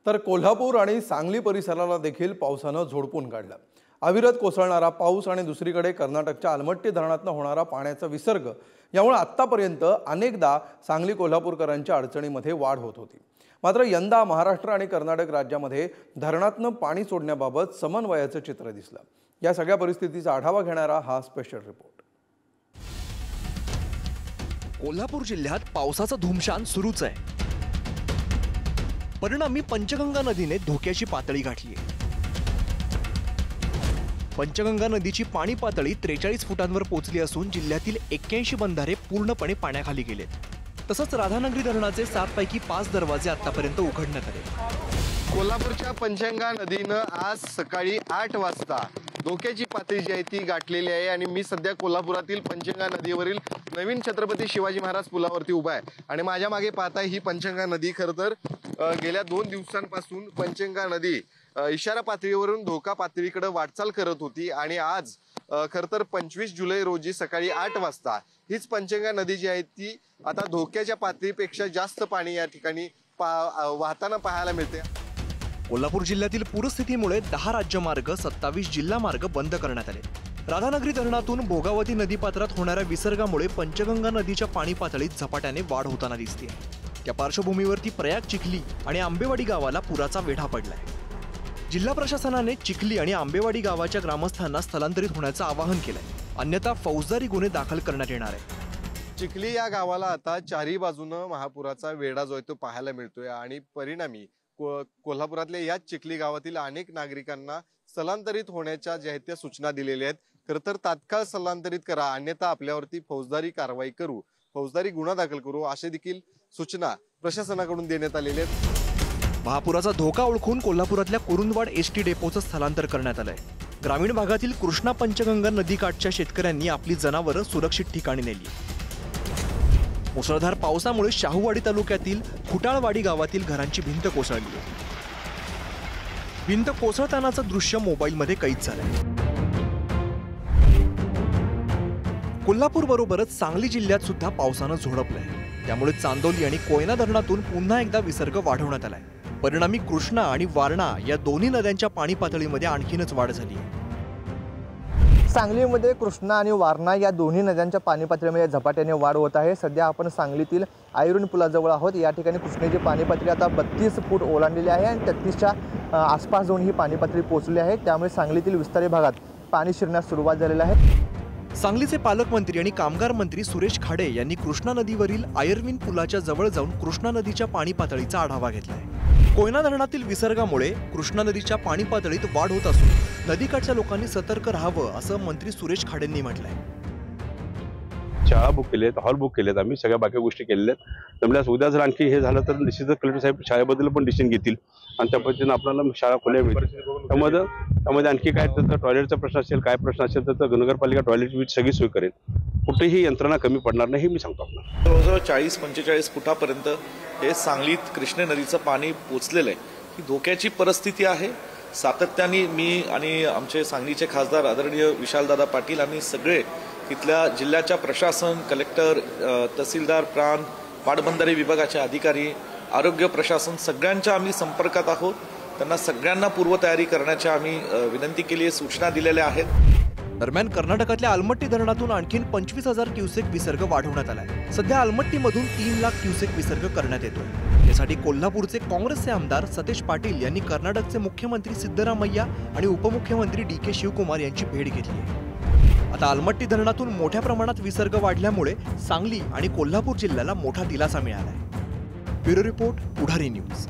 तर कोल्हापूर आणि सांगली परिसराला देखील पावसानं झोडपून काढलं। अविरत कोसळणारा पाऊस आणि दुसरीकडे कर्नाटकच्या अलमट्टी धरणातून होणारा पाण्याचा विसर्ग यामुळे आतापर्यंत अनेकदा सांगली कोल्हापूरकरांच्या अडचणीमध्ये वाढ होत होती। मात्र यंदा महाराष्ट्र आणि कर्नाटक राज्यामध्ये धरणातून पाणी सोडण्याबाबत समन्वयाचं चित्र दिसलं। या सगळ्या परिस्थितीचा आढावा घेणारा हा स्पेशल रिपोर्ट। कोल्हापूर जिल्ह्यात पावसाचा धुमशान सुरूच आहे। परिणामी पंचगंगा नदीने धोक्याची पातळी गाठली आहे। पंचगंगा नदीची पाणी पातळी 43 फुटांवर पोहोचली असून जिल्ह्यातील 81 बंधारे पूर्णपणे पाण्याखाली गेलेत। तसंच राधानगरी धरणाचे 7 पैकी 5 दरवाजे आतापर्यंत उघडण्यात आले। कोल्हापूरच्या पंचगंगा नदीनं आज सकाळी 8 वाजता धोक्याची पातळी जी आहे ती गाठलेली आहे आणि मी सध्या कोल्हापुरातील पंचगंगा नदीवरील नवीन छत्रपती शिवाजी महाराज पुलावरती उभा आहे आणि माझ्या मागे पाहताय ही पंचगंगा नदी खरं तर गेल्या 2 दिवसांपासून पंचगंगा नदी इशारा पातळीवरून धोका पातळीकडे वाटचाल करत होती आणि आज खरं तर 25 जुलै रोजी सकाळी 8 वाजता हीच पंचगंगा नदी जी आहे ती आता धोक्याच्या पातळीपेक्षा जास्त पाणी या ठिकाणी वाहताना पाहायला मिळते। कोल्हापूर जिल्ह्यातील पूरस्थितीमुळे 10 राज्यमार्ग 27 जिल्हा मार्ग बंद करण्यात आले। राधानगरी धरणातून भोगावती नदीपात्रात होणाऱ्या विसर्गामुळे पंचगंगा नदीच्या पाणी पातळीत झपाट्याने वाढ होताना दिसते। त्या पार्श्वभूमीवरती प्रयाग चिखली आणि आंबेवाडी गावाला पुराचा वेढा पडलाय। जिल्हा प्रशासनाने चिखली आणि आंबेवाडी गावाच्या ग्रामस्थांना स्थलांतरित होण्याचं आवाहन केलंय, अन्यथा फौजदारी गुन्हे दाखल करण्यात येणार आहे। चिखली या गावाला आता चारी बाजूनं महापुराचा वेढा जो आहे तो पाहायला मिळतोय आणि परिणामी कोल्हापुरातल्या याच चिखली गावातील अनेक नागरिकांना स्थलांतरित होण्याच्या ज्या आहेत त्या सूचना दिलेल्या आहेत। खरं तर तात्काळ स्थलांतरित करा, अन्यथा आपल्यावरती फौजदारी कारवाई करू, फौजदारी गुन्हा दाखल करू अशा देखील सूचना प्रशासनाकडून देण्यात आलेल्या आहेत। महापुराचा धोका ओळखून कोल्हापुरातल्या कुरुंदवाड एसटी डेपोचं स्थलांतर करण्यात आलंय। ग्रामीण भागातील कृष्णा पंचगंगा नदीकाठच्या शेतकऱ्यांनी आपली जनावरं सुरक्षित ठिकाणी नेली। मुसळधार पावसामुळे शाहूवाडी तालुक्यातील खुटाळवाडी गावातील घरांची भिंत कोसळली। भिंत कोसळतानाचं दृश्य मोबाईलमध्ये कैद झालंय। कोल्हापूर बरोबरच सांगली जिल्ह्यात सुद्धा पावसानं झोडपलंय, त्यामुळे चांदोली आणि कोयना धरणातून पुन्हा एकदा विसर्ग वाढवण्यात आलाय। परिणामी कृष्णा आणि वारणा या दोन्ही नद्यांच्या पाणी पातळीमध्ये आणखीनच वाढ झाली आहे। सांगलीमध्ये कृष्णा आणि वारणा या दोन्ही नद्यांच्या पाणी पातळीमध्ये झपाट्याने वाढ होत आहे। सध्या आपण सांगलीतील आयर्विन पुलाजवळ आहोत। या ठिकाणी कृष्णेची पाणी पातळी आता 32 फूट ओलांडलेली आहे आणि 33च्या आसपास जाऊन ही पाणी पातळी पोहोचली आहे, त्यामुळे सांगलीतील विस्तारी भागात पाणी शिरण्यास सुरुवात झालेली आहे। सांगलीचे पालकमंत्री आणि कामगार मंत्री सुरेश खाडे यांनी कृष्णा नदीवरील आयर्विन पुलाच्या जवळ जाऊन कृष्णा नदीच्या पाणी पातळीचा आढावा घेतलाय। कोयना धरणातील विसर्गामुळे कृष्णा नदीच्या पाणी पातळीत वाढ होत असून नदीकाठच्या लोकांनी सतर्क राहावं असं मंत्री सुरेश खाडेंनी म्हटलंय। शाळा बुक केलेत, हॉल बुक केलेत, आम्ही सगळ्या बाकी गोष्टी केलेल्या आहेत। त्यामुळे उद्या जर आणखी हे झालं तर निश्चितच कलेक्टर साहेब शाळेबद्दल पण डिसिजन घेतील आणि त्या पद्धतीने आपल्याला शाळा खुल्या मिळतील। त्यामध्ये आणखी काय तर टॉयलेटचा प्रश्न असेल, काय प्रश्न असेल तर नगरपालिका टॉयलेटची सगळी सोय करेल, कुठेही यंत्रणा कमी पडणार नाही हे मी सांगतो आपल्याला। जवळजवळ 40-45 फुटापर्यंत हे सांगलीत कृष्णा नदीचं पाणी पोचलेलं आहे। ही धोक्याची परिस्थिती आहे। सातत्याने मी आणि आमचे सांगलीचे खासदार आदरणीय विशालदादा पाटील आणि सगळे तिथल्या जिल्ह्याच्या प्रशासन, कलेक्टर, तहसीलदार, प्रांत, पाटबंधारे विभागाचे अधिकारी, आरोग्य प्रशासन सगळ्यांच्या आम्ही संपर्कात आहोत। त्यांना सगळ्यांना पूर्वतयारी करण्याच्या आम्ही विनंती केली आहे, सूचना दिलेल्या आहेत। दरम्यान कर्नाटकातल्या अलमट्टी धरणातून आणखीन 25,000 क्युसेक विसर्ग वाढवण्यात आलाय। सध्या अलमट्टीमधून 3 लाख क्युसेक विसर्ग करण्यात येतोय। यासाठी कोल्हापूरचे काँग्रेसचे आमदार सतेज पाटील यांनी कर्नाटकचे मुख्यमंत्री सिद्धरामय्या आणि उपमुख्यमंत्री DK शिवकुमार यांची भेट घेतली आहे। आता अलमट्टी धरणातून मोठ्या प्रमाणात विसर्ग वाढल्यामुळे सांगली आणि कोल्हापूर जिल्ह्याला मोठा दिलासा मिळालाय। ब्युरो रिपोर्ट, पुढारी न्यूज।